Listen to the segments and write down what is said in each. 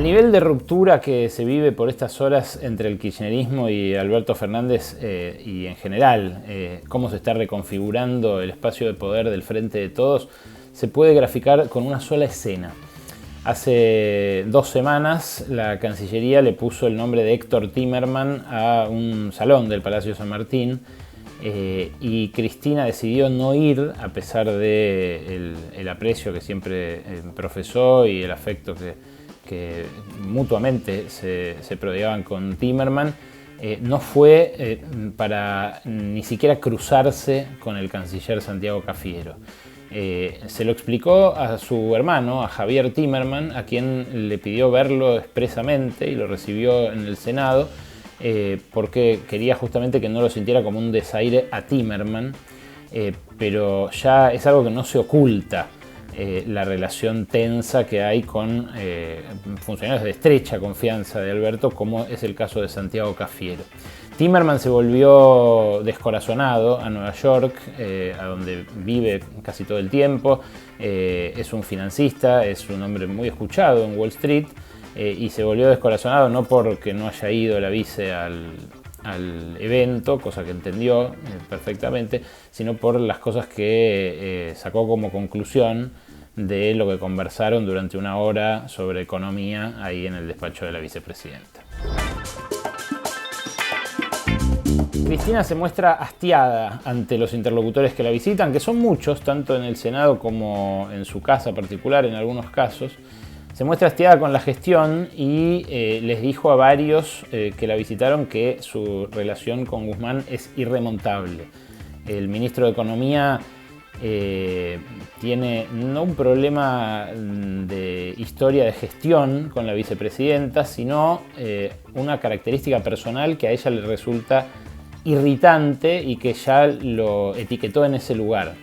nivel de ruptura que se vive por estas horas entre el kirchnerismo y Alberto Fernández y en general, cómo se está reconfigurando el espacio de poder del Frente de Todos, se puede graficar con una sola escena. Hace 2 semanas la Cancillería le puso el nombre de Héctor Timerman a un salón del Palacio San Martín y Cristina decidió no ir a pesar de el aprecio que siempre profesó y el afecto que mutuamente se prodigaban con Timerman. No fue para ni siquiera cruzarse con el canciller Santiago Cafiero. Se lo explicó a su hermano, a Javier Timerman, a quien le pidió verlo expresamente y lo recibió en el Senado, porque quería justamente que no lo sintiera como un desaire a Timerman, pero ya es algo que no se oculta. La relación tensa que hay con funcionarios de estrecha confianza de Alberto, como es el caso de Santiago Cafiero. Timerman se volvió descorazonado a Nueva York, a donde vive casi todo el tiempo. Es un financista, es un hombre muy escuchado en Wall Street, y se volvió descorazonado no porque no haya ido la vice al evento, cosa que entendió perfectamente, sino por las cosas que sacó como conclusión de lo que conversaron durante 1 hora sobre economía ahí en el despacho de la vicepresidenta. Cristina se muestra hastiada ante los interlocutores que la visitan, que son muchos, tanto en el Senado como en su casa particular en algunos casos. Se muestra hastiada con la gestión y les dijo a varios que la visitaron que su relación con Guzmán es irremontable. El ministro de Economía tiene no un problema de historia de gestión con la vicepresidenta, sino una característica personal que a ella le resulta irritante y que ya lo etiquetó en ese lugar.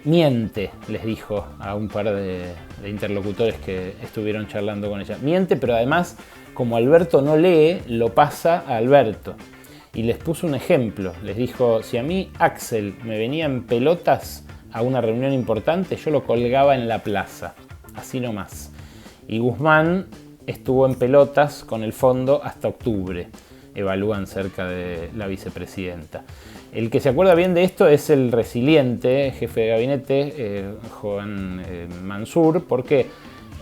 Miente, les dijo a un par de interlocutores que estuvieron charlando con ella. Miente, pero además, como Alberto no lee, lo pasa a Alberto. Y les puso un ejemplo. Les dijo, si a mí Axel me venía en pelotas a una reunión importante, yo lo colgaba en la plaza. Así nomás. Y Guzmán estuvo en pelotas con el fondo hasta octubre. Evalúan cerca de la vicepresidenta. El que se acuerda bien de esto es el resiliente jefe de gabinete, Juan Mansur, porque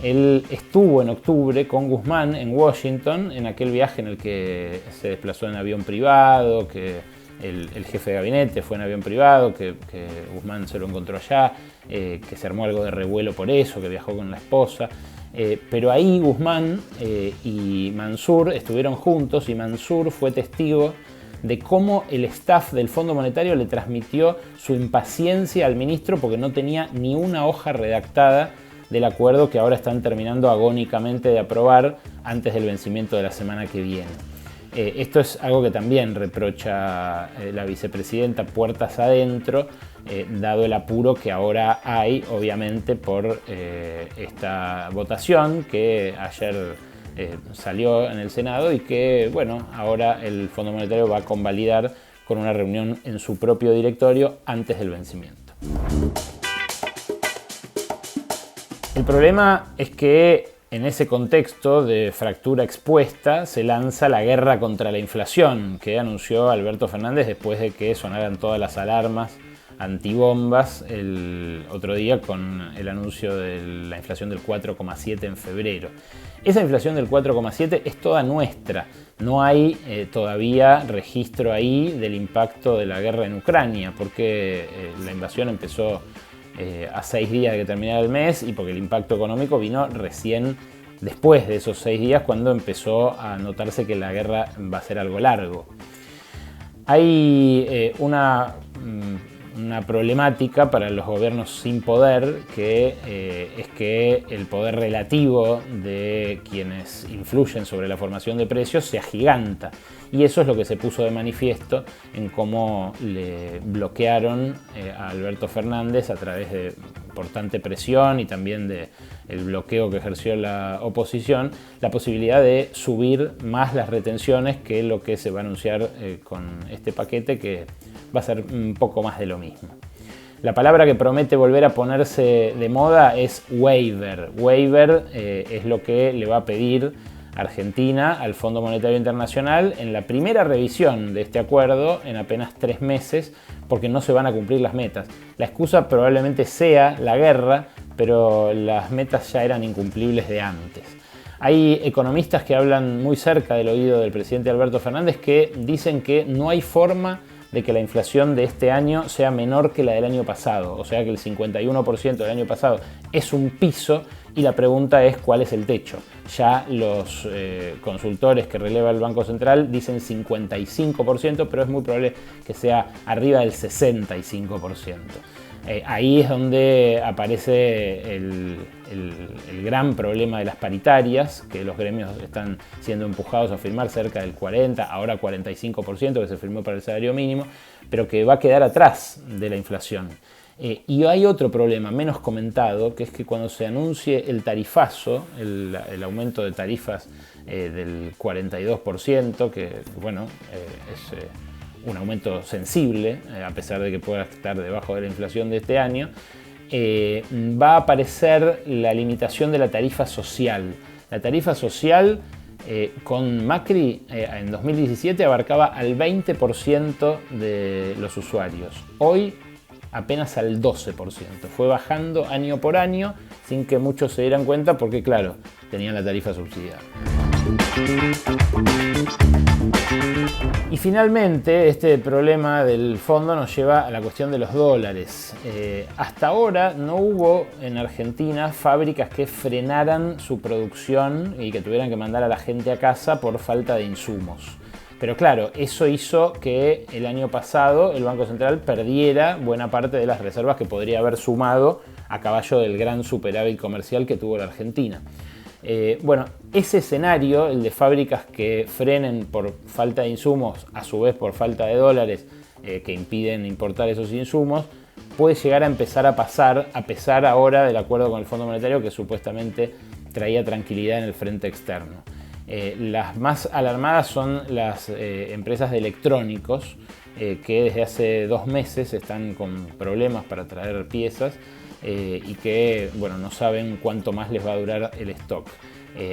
él estuvo en octubre con Guzmán en Washington, en aquel viaje en el que se desplazó en avión privado, que el jefe de gabinete fue en avión privado, que Guzmán se lo encontró allá, que se armó algo de revuelo por eso, que viajó con la esposa. Pero ahí Guzmán y Mansur estuvieron juntos y Mansur fue testigo de cómo el staff del Fondo Monetario le transmitió su impaciencia al ministro porque no tenía ni una hoja redactada del acuerdo que ahora están terminando agónicamente de aprobar antes del vencimiento de la semana que viene. Esto es algo que también reprocha la vicepresidenta puertas adentro, dado el apuro que ahora hay, obviamente, por esta votación que ayer salió en el Senado y que, bueno, ahora el Fondo Monetario va a convalidar con una reunión en su propio directorio antes del vencimiento. El problema es que en ese contexto de fractura expuesta se lanza la guerra contra la inflación que anunció Alberto Fernández después de que sonaran todas las alarmas antibombas el otro día con el anuncio de la inflación del 4,7 en febrero. Esa inflación del 4,7 es toda nuestra. No hay todavía registro ahí del impacto de la guerra en Ucrania, porque la invasión empezó a 6 días de que terminara el mes y porque el impacto económico vino recién después de esos 6 días cuando empezó a notarse que la guerra va a ser algo largo. Hay una problemática para los gobiernos sin poder, que es que el poder relativo de quienes influyen sobre la formación de precios se agiganta. Y eso es lo que se puso de manifiesto en cómo le bloquearon a Alberto Fernández a través de importante presión y también del bloqueo que ejerció la oposición, la posibilidad de subir más las retenciones que lo que se va a anunciar con este paquete, que va a ser un poco más de lo mismo. La palabra que promete volver a ponerse de moda es waiver. Waiver es lo que le va a pedir Argentina al Fondo Monetario Internacional en la primera revisión de este acuerdo en apenas 3 meses, porque no se van a cumplir las metas. La excusa probablemente sea la guerra, pero las metas ya eran incumplibles de antes. Hay economistas que hablan muy cerca del oído del presidente Alberto Fernández que dicen que no hay forma de que la inflación de este año sea menor que la del año pasado, o sea que el 51% del año pasado es un piso y la pregunta es cuál es el techo. Ya los consultores que releva el Banco Central dicen 55%, pero es muy probable que sea arriba del 65%. Ahí es donde aparece el gran problema de las paritarias, que los gremios están siendo empujados a firmar cerca del 40%, ahora 45% que se firmó para el salario mínimo, pero que va a quedar atrás de la inflación. Y hay otro problema menos comentado, que es que cuando se anuncie el tarifazo, el aumento de tarifas del 42%, que bueno, es un aumento sensible, a pesar de que pueda estar debajo de la inflación de este año, va a aparecer la limitación de la tarifa social. La tarifa social con Macri en 2017 abarcaba al 20% de los usuarios. Hoy apenas al 12%. Fue bajando año por año sin que muchos se dieran cuenta porque, claro, tenían la tarifa subsidiada. Y finalmente, este problema del fondo nos lleva a la cuestión de los dólares. Hasta ahora no hubo en Argentina fábricas que frenaran su producción y que tuvieran que mandar a la gente a casa por falta de insumos. Pero claro, eso hizo que el año pasado el Banco Central perdiera buena parte de las reservas que podría haber sumado a caballo del gran superávit comercial que tuvo la Argentina. Bueno, ese escenario, el de fábricas que frenen por falta de insumos, a su vez por falta de dólares que impiden importar esos insumos, puede llegar a empezar a pasar, a pesar ahora del acuerdo con el Fondo Monetario que supuestamente traía tranquilidad en el frente externo. Las más alarmadas son las empresas de electrónicos que desde hace 2 meses están con problemas para traer piezas y que bueno, no saben cuánto más les va a durar el stock.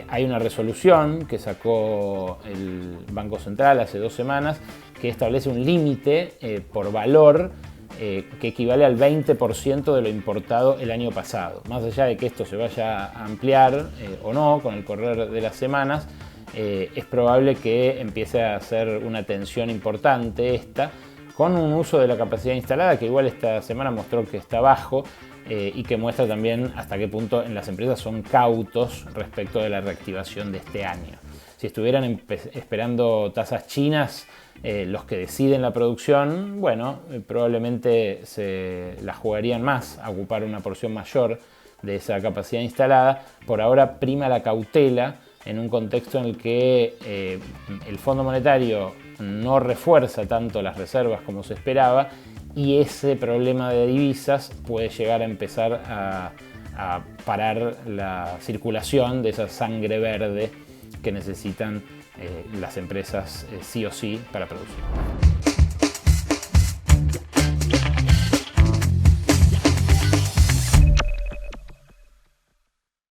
Hay una resolución que sacó el Banco Central hace 2 semanas que establece un límite por valor que equivale al 20% de lo importado el año pasado. Más allá de que esto se vaya a ampliar o no con el correr de las semanas, es probable que empiece a ser una tensión importante esta, con un uso de la capacidad instalada que igual esta semana mostró que está bajo y que muestra también hasta qué punto en las empresas son cautos respecto de la reactivación de este año. Si estuvieran esperando tasas chinas, los que deciden la producción, bueno, probablemente se la jugarían más a ocupar una porción mayor de esa capacidad instalada. Por ahora prima la cautela en un contexto en el que el Fondo Monetario no refuerza tanto las reservas como se esperaba y ese problema de divisas puede llegar a empezar a parar la circulación de esa sangre verde que necesitan las empresas sí o sí para producir.